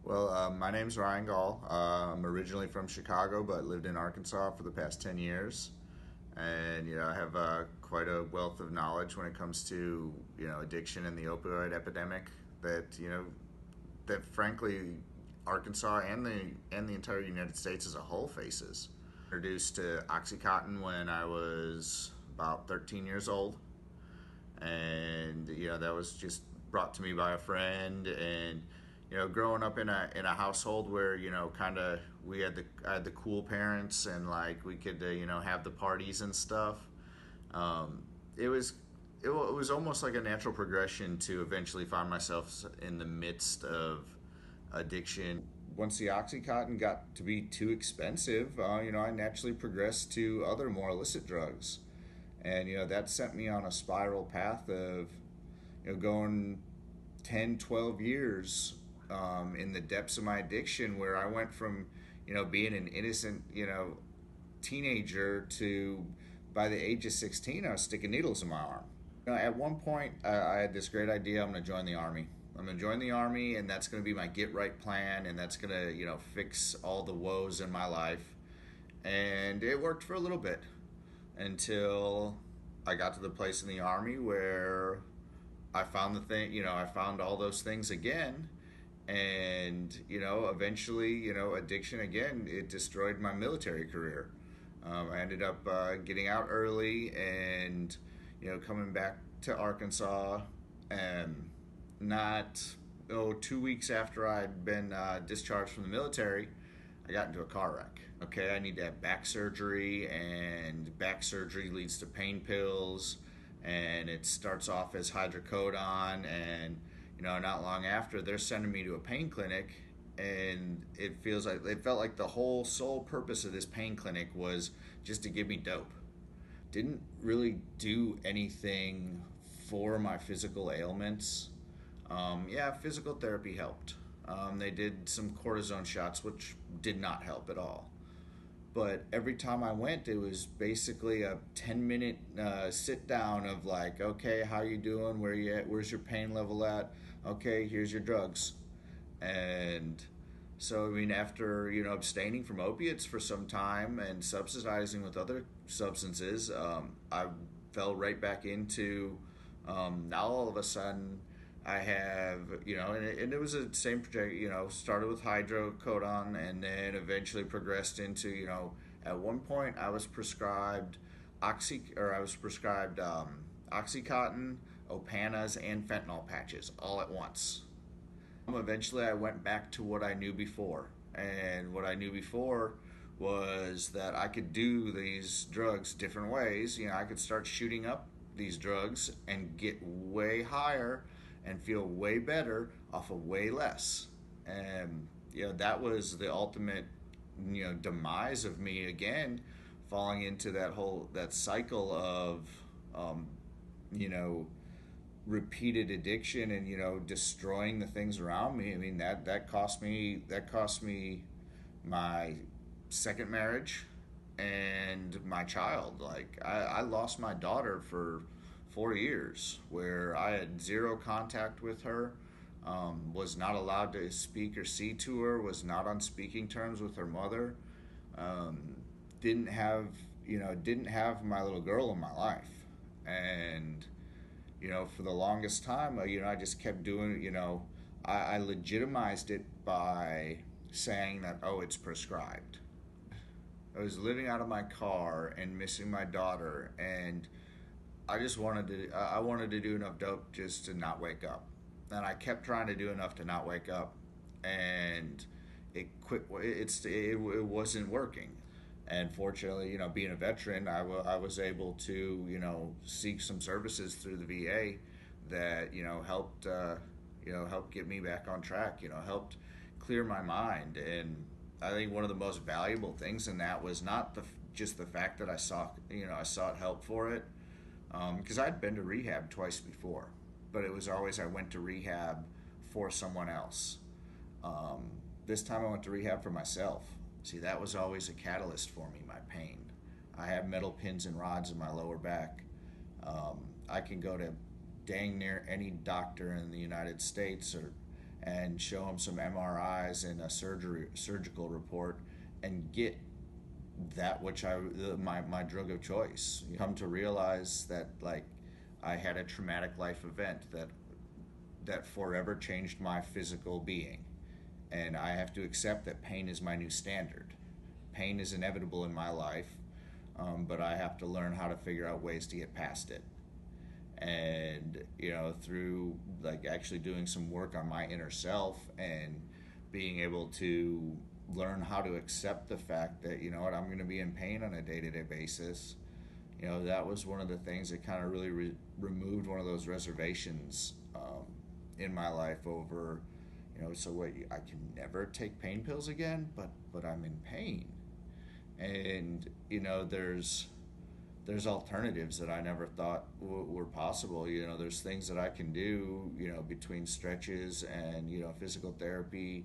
Well, my name's Ryan Gall. I'm originally from Chicago, but lived in Arkansas for the past 10 years. And, I have quite a wealth of knowledge when it comes to, addiction and the opioid epidemic that frankly, Arkansas and the entire United States as a whole faces. Introduced to Oxycontin when I was about 13 years old. And, that was just brought to me by a friend. And, growing up in a household where kind of I had the cool parents, and like we could have the parties and stuff. Um, it was almost like a natural progression to eventually find myself in the midst of addiction. Once the OxyContin got to be too expensive, I naturally progressed to other more illicit drugs, and that sent me on a spiral path of going 10, 12 years in the depths of my addiction, where I went from, being an innocent, teenager to, by the age of 16, I was sticking needles in my arm. At one point, I had this great idea. I'm going to join the Army. I'm going to join the Army, and that's going to be my get right plan, and that's going to, fix all the woes in my life. And it worked for a little bit until I got to the place in the Army where I found the thing, I found all those things again. And, eventually, addiction again, it destroyed my military career. I ended up getting out early and, coming back to Arkansas, and not, 2 weeks after I'd been discharged from the military, I got into a car wreck. Okay, I need to have back surgery, and back surgery leads to pain pills, and it starts off as hydrocodone, and not long after, they're sending me to a pain clinic, and it felt like the whole sole purpose of this pain clinic was just to give me dope. Didn't really do anything for my physical ailments. Yeah, physical therapy helped. They did some cortisone shots, which did not help at all. But every time I went, it was basically a 10-minute sit down of like, okay, how you doing? Where you at? Where's your pain level at? Okay, here's your drugs. And so, I mean, after, abstaining from opiates for some time and subsidizing with other substances, I fell right back into, now all of a sudden I have, and it was the same project, started with hydrocodone and then eventually progressed into, at one point I was prescribed Oxycontin, Opanas, and fentanyl patches all at once. Eventually, I went back to what I knew before. And what I knew before was that I could do these drugs different ways. I could start shooting up these drugs and get way higher and feel way better off of way less. And, that was the ultimate, demise of me again, falling into that cycle of, um, you know, repeated addiction and destroying the things around me. I mean that cost me my second marriage and my child. Like I lost my daughter for 4 years, where I had zero contact with her, was not allowed to speak or see to her, was not on speaking terms with her mother, um, didn't have my little girl in my life. And for the longest time, I just kept doing, I legitimized it by saying that, oh, it's prescribed. I was living out of my car and missing my daughter, and I wanted to do enough dope just to not wake up. And I kept trying to do enough to not wake up, and it wasn't working. And fortunately, being a veteran, I was able to, seek some services through the VA that, helped get me back on track, helped clear my mind. And I think one of the most valuable things in that was not just the fact that I sought help for it, because I'd been to rehab twice before, but it was always I went to rehab for someone else. Um, this time I went to rehab for myself. See, that was always a catalyst for me, my pain. I have metal pins and rods in my lower back. I can go to dang near any doctor in the United States and show them some MRIs and a surgical report and get that which my drug of choice. You come to realize that like I had a traumatic life event that forever changed my physical being, and I have to accept that pain is my new standard. Pain is inevitable in my life, but I have to learn how to figure out ways to get past it. And through like actually doing some work on my inner self and being able to learn how to accept the fact that I'm going to be in pain on a day-to-day basis. That was one of the things that kind of really removed one of those reservations in my life over so what, I can never take pain pills again, but I'm in pain. And there's alternatives that I never thought were possible. There's things that I can do, between stretches and, physical therapy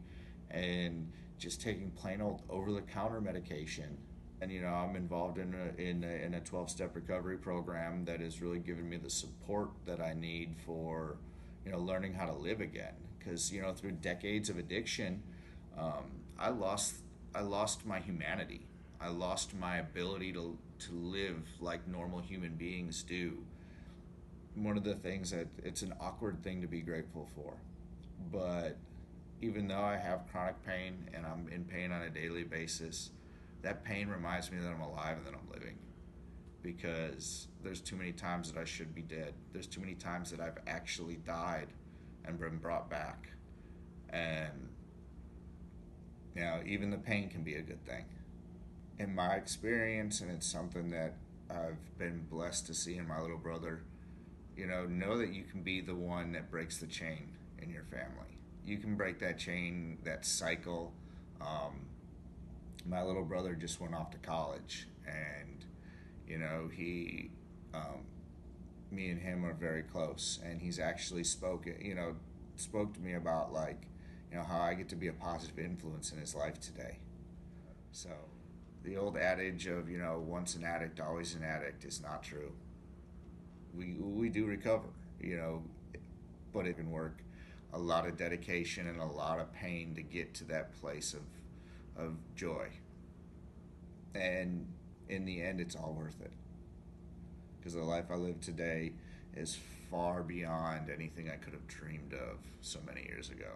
and just taking plain old over the counter medication. And, I'm involved in a 12-step recovery program that has really given me the support that I need for, learning how to live again. Because, through decades of addiction, I lost my humanity. I lost my ability to live like normal human beings do. One of the things that it's an awkward thing to be grateful for, but even though I have chronic pain and I'm in pain on a daily basis, that pain reminds me that I'm alive and that I'm living. Because there's too many times that I should be dead. There's too many times that I've actually died and been brought back. And even the pain can be a good thing. In my experience, and it's something that I've been blessed to see in my little brother, know that you can be the one that breaks the chain in your family. You can break that chain, that cycle. My little brother just went off to college, and he, me and him are very close, and he's actually spoke to me about like, how I get to be a positive influence in his life today. So the old adage of once an addict always an addict is not true. We do recover, but it can work a lot of dedication and a lot of pain to get to that place of joy. And in the end, it's all worth it, because the life I live today is far beyond anything I could have dreamed of so many years ago.